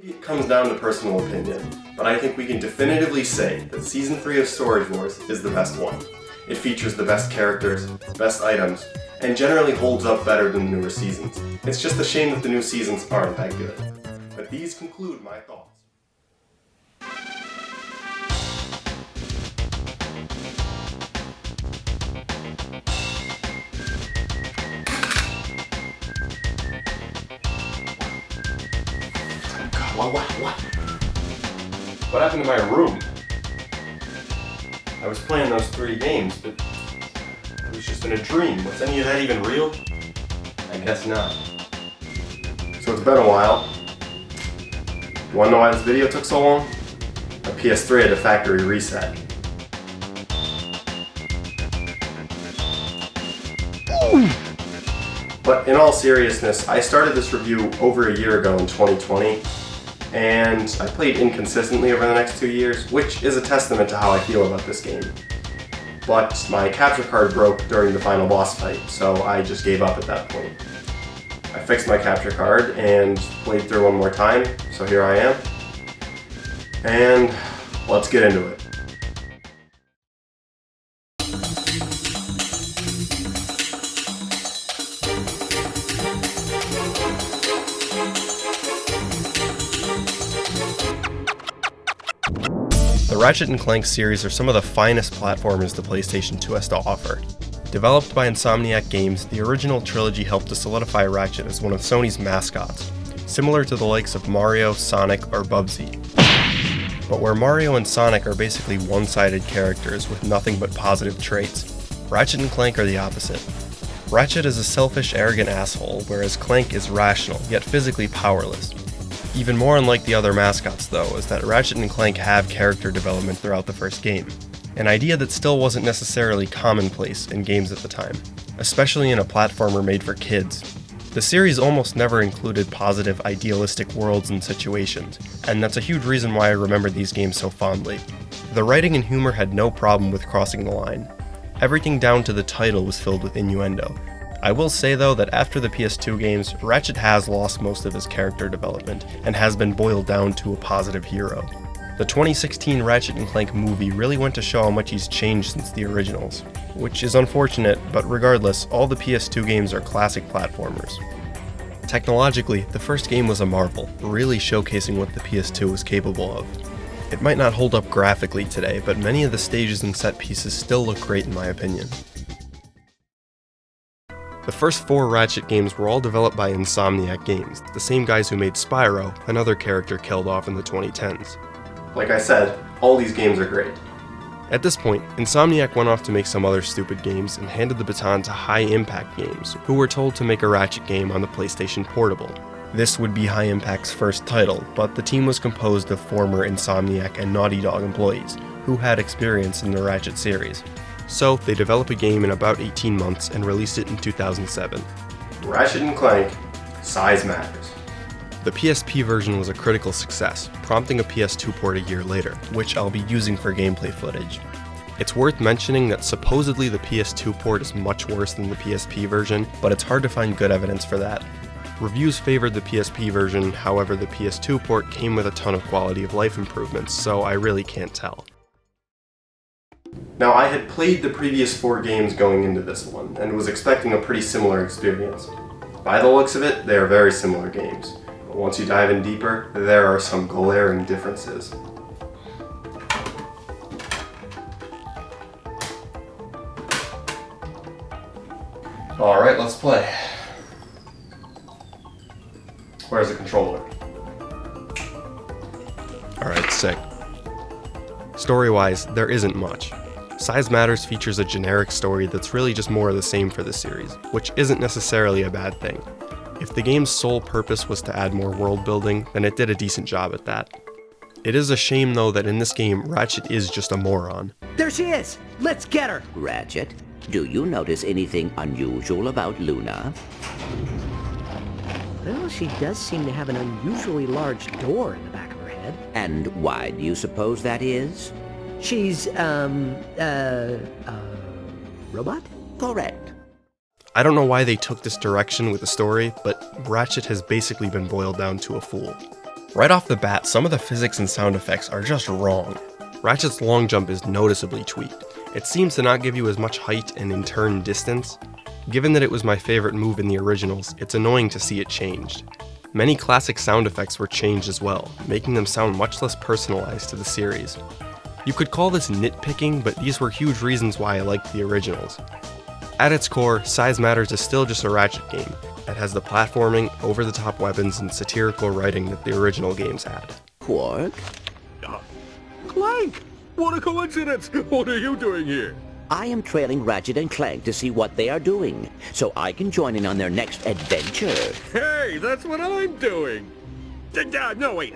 Maybe it comes down to personal opinion, but I think we can definitively say that Season 3 of Storage Wars is the best one. It features the best characters, best items, and generally holds up better than the newer seasons. It's just a shame that the new seasons aren't that good. But these conclude my thoughts. What happened to my room? I was playing those 3 games, but it was just in a dream. Was any of that even real? I guess not. So it's been a while. You wanna know why this video took so long? My PS3 had a factory reset. But in all seriousness, I started this review over a year ago in 2020, and I played inconsistently over the next 2 years, which is a testament to how I feel about this game. But my capture card broke during the final boss fight, so I just gave up at that point. I fixed my capture card and played through one more time, so here I am. And let's get into it. The Ratchet and Clank series are some of the finest platformers the PlayStation 2 has to offer. Developed by Insomniac Games, the original trilogy helped to solidify Ratchet as one of Sony's mascots, similar to the likes of Mario, Sonic, or Bubsy. But where Mario and Sonic are basically one-sided characters with nothing but positive traits, Ratchet and Clank are the opposite. Ratchet is a selfish, arrogant asshole, whereas Clank is rational, yet physically powerless. Even more unlike the other mascots, though, is that Ratchet and Clank have character development throughout the first game, an idea that still wasn't necessarily commonplace in games at the time, especially in a platformer made for kids. The series almost never included positive, idealistic worlds and situations, and that's a huge reason why I remember these games so fondly. The writing and humor had no problem with crossing the line. Everything down to the title was filled with innuendo. I will say though that after the PS2 games, Ratchet has lost most of his character development and has been boiled down to a positive hero. The 2016 Ratchet and Clank movie really went to show how much he's changed since the originals, which is unfortunate, but regardless, all the PS2 games are classic platformers. Technologically, the first game was a marvel, really showcasing what the PS2 was capable of. It might not hold up graphically today, but many of the stages and set pieces still look great in my opinion. The first 4 Ratchet games were all developed by Insomniac Games, the same guys who made Spyro, another character killed off in the 2010s. Like I said, all these games are great. At this point, Insomniac went off to make some other stupid games and handed the baton to High Impact Games, who were told to make a Ratchet game on the PlayStation Portable. This would be High Impact's first title, but the team was composed of former Insomniac and Naughty Dog employees, who had experience in the Ratchet series. So, they developed a game in about 18 months and released it in 2007. Ratchet and Clank, Size Matters. The PSP version was a critical success, prompting a PS2 port a year later, which I'll be using for gameplay footage. It's worth mentioning that supposedly the PS2 port is much worse than the PSP version, but it's hard to find good evidence for that. Reviews favored the PSP version, however the PS2 port came with a ton of quality of life improvements, so I really can't tell. Now, I had played the previous 4 games going into this one, and was expecting a pretty similar experience. By the looks of it, they are very similar games, but once you dive in deeper, there are some glaring differences. Alright, let's play. Where's the controller? Alright, sick. Story-wise, there isn't much. Size Matters features a generic story that's really just more of the same for the series, which isn't necessarily a bad thing. If the game's sole purpose was to add more world building, then it did a decent job at that. It is a shame though that in this game, Ratchet is just a moron. There she is! Let's get her! Ratchet, do you notice anything unusual about Luna? Well, she does seem to have an unusually large door in the back of her head. And why do you suppose that is? She's, robot? Correct. I don't know why they took this direction with the story, but Ratchet has basically been boiled down to a fool. Right off the bat, some of the physics and sound effects are just wrong. Ratchet's long jump is noticeably tweaked. It seems to not give you as much height and in turn distance. Given that it was my favorite move in the originals, it's annoying to see it changed. Many classic sound effects were changed as well, making them sound much less personalized to the series. You could call this nitpicking, but these were huge reasons why I liked the originals. At its core, Size Matters is still just a Ratchet game. It has the platforming, over-the-top weapons, and satirical writing that the original games had. Quark? Clank! What a coincidence! What are you doing here? I am trailing Ratchet and Clank to see what they are doing, so I can join in on their next adventure. Hey, that's what I'm doing! No, wait,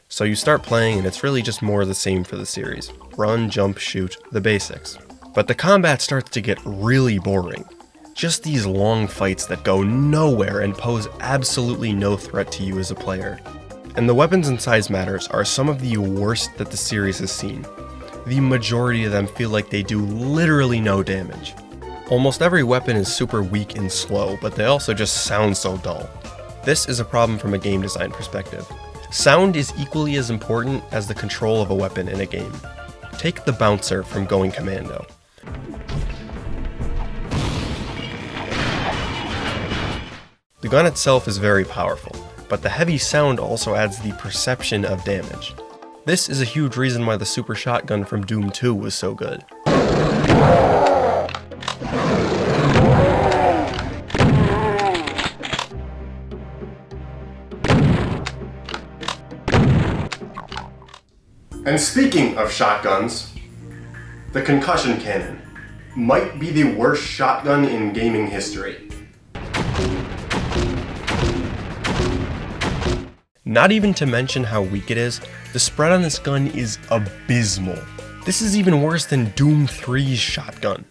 So you start playing and it's really just more of the same for the series. Run, jump, shoot, the basics. But the combat starts to get really boring. Just these long fights that go nowhere and pose absolutely no threat to you as a player. And the weapons in Size Matters are some of the worst that the series has seen. The majority of them feel like they do literally no damage. Almost every weapon is super weak and slow, but they also just sound so dull. This is a problem from a game design perspective. Sound is equally as important as the control of a weapon in a game. Take the bouncer from Going Commando. The gun itself is very powerful, but the heavy sound also adds the perception of damage. This is a huge reason why the super shotgun from Doom 2 was so good. And speaking of shotguns, the concussion cannon might be the worst shotgun in gaming history. Not even to mention how weak it is, the spread on this gun is abysmal. This is even worse than Doom 3's shotgun.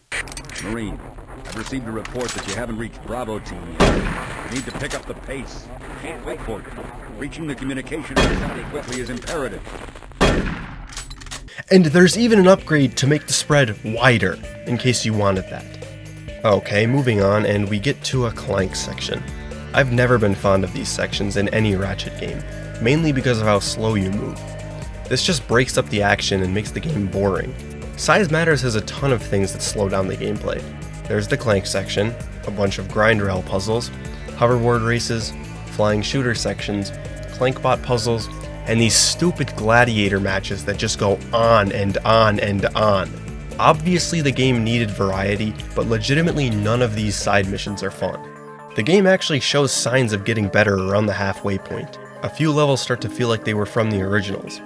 Marine, I've received a report that you haven't reached Bravo Team yet. You need to pick up the pace. Can't wait for it. Reaching the communication facility quickly is imperative. And there's even an upgrade to make the spread wider, in case you wanted that. Okay, moving on, and we get to a Clank section. I've never been fond of these sections in any Ratchet game, mainly because of how slow you move. This just breaks up the action and makes the game boring. Size Matters has a ton of things that slow down the gameplay. There's the Clank section, a bunch of grind rail puzzles, hoverboard races, flying shooter sections, Clankbot puzzles, and these stupid gladiator matches that just go on and on and on. Obviously the game needed variety, but legitimately none of these side missions are fun. The game actually shows signs of getting better around the halfway point. A few levels start to feel like they were from the originals.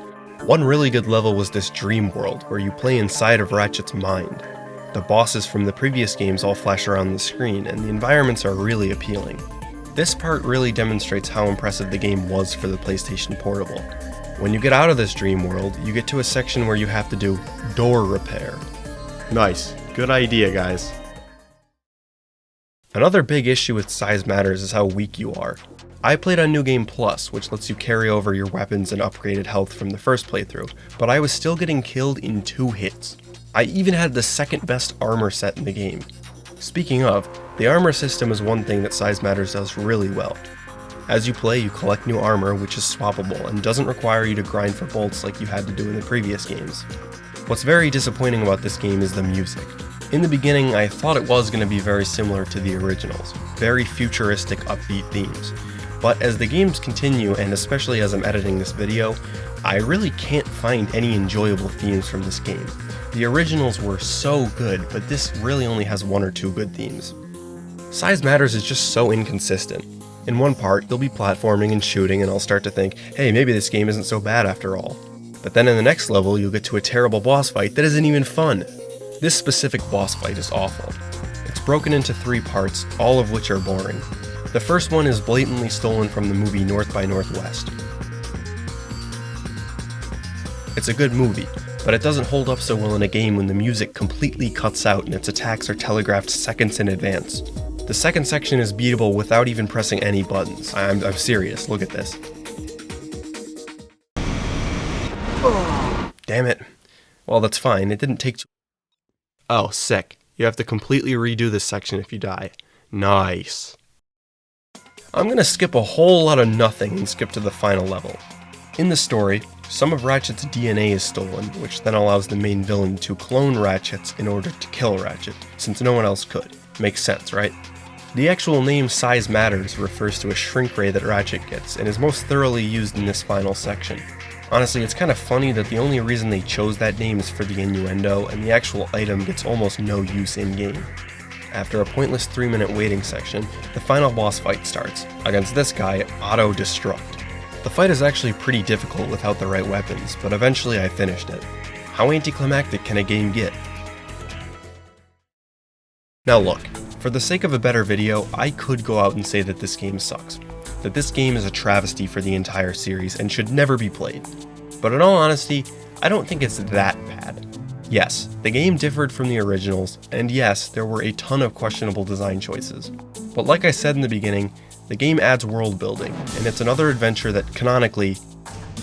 One really good level was this dream world, where you play inside of Ratchet's mind. The bosses from the previous games all flash around the screen, and the environments are really appealing. This part really demonstrates how impressive the game was for the PlayStation Portable. When you get out of this dream world, you get to a section where you have to do door repair. Nice. Good idea, guys. Another big issue with Size Matters is how weak you are. I played on New Game Plus, which lets you carry over your weapons and upgraded health from the first playthrough, but I was still getting killed in 2 hits. I even had the second best armor set in the game. Speaking of, the armor system is one thing that Size Matters does really well. As you play, you collect new armor, which is swappable and doesn't require you to grind for bolts like you had to do in the previous games. What's very disappointing about this game is the music. In the beginning, I thought it was going to be very similar to the originals, very futuristic, upbeat themes. But as the games continue, and especially as I'm editing this video, I really can't find any enjoyable themes from this game. The originals were so good, but this really only has 1 or 2 good themes. Size Matters is just so inconsistent. In one part, you'll be platforming and shooting and I'll start to think, hey, maybe this game isn't so bad after all. But then in the next level, you'll get to a terrible boss fight that isn't even fun. This specific boss fight is awful. It's broken into 3 parts, all of which are boring. The first one is blatantly stolen from the movie North by Northwest. It's a good movie, but it doesn't hold up so well in a game when the music completely cuts out and its attacks are telegraphed seconds in advance. The second section is beatable without even pressing any buttons. I'm serious, look at this. Damn it. Well, that's fine, it didn't take too... Oh, sick. You have to completely redo this section if you die. Nice. I'm gonna skip a whole lot of nothing and skip to the final level. In the story, some of Ratchet's DNA is stolen, which then allows the main villain to clone Ratchet's in order to kill Ratchet, since no one else could. Makes sense, right? The actual name Size Matters refers to a shrink ray that Ratchet gets, and is most thoroughly used in this final section. Honestly, it's kind of funny that the only reason they chose that name is for the innuendo, and the actual item gets almost no use in-game. After a pointless 3-minute waiting section, the final boss fight starts, against this guy, Auto Destruct. The fight is actually pretty difficult without the right weapons, but eventually I finished it. How anticlimactic can a game get? Now look, for the sake of a better video, I could go out and say that this game sucks. That this game is a travesty for the entire series and should never be played. But in all honesty, I don't think it's that bad. Yes, the game differed from the originals, and yes, there were a ton of questionable design choices. But like I said in the beginning, the game adds world building, and it's another adventure that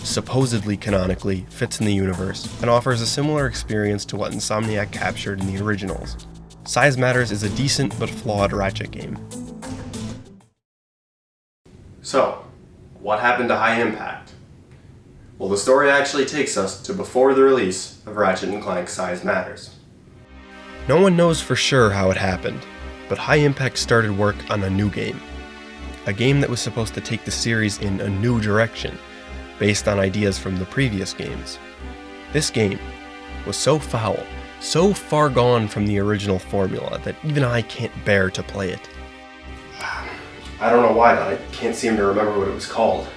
supposedly canonically, fits in the universe, and offers a similar experience to what Insomniac captured in the originals. Size Matters is a decent but flawed Ratchet game. So, what happened to High Impact? Well, the story actually takes us to before the release of Ratchet and Clank Size Matters. No one knows for sure how it happened, but High Impact started work on a new game. A game that was supposed to take the series in a new direction, based on ideas from the previous games. This game was so foul, so far gone from the original formula, that even I can't bear to play it. I don't know why, but I can't seem to remember what it was called.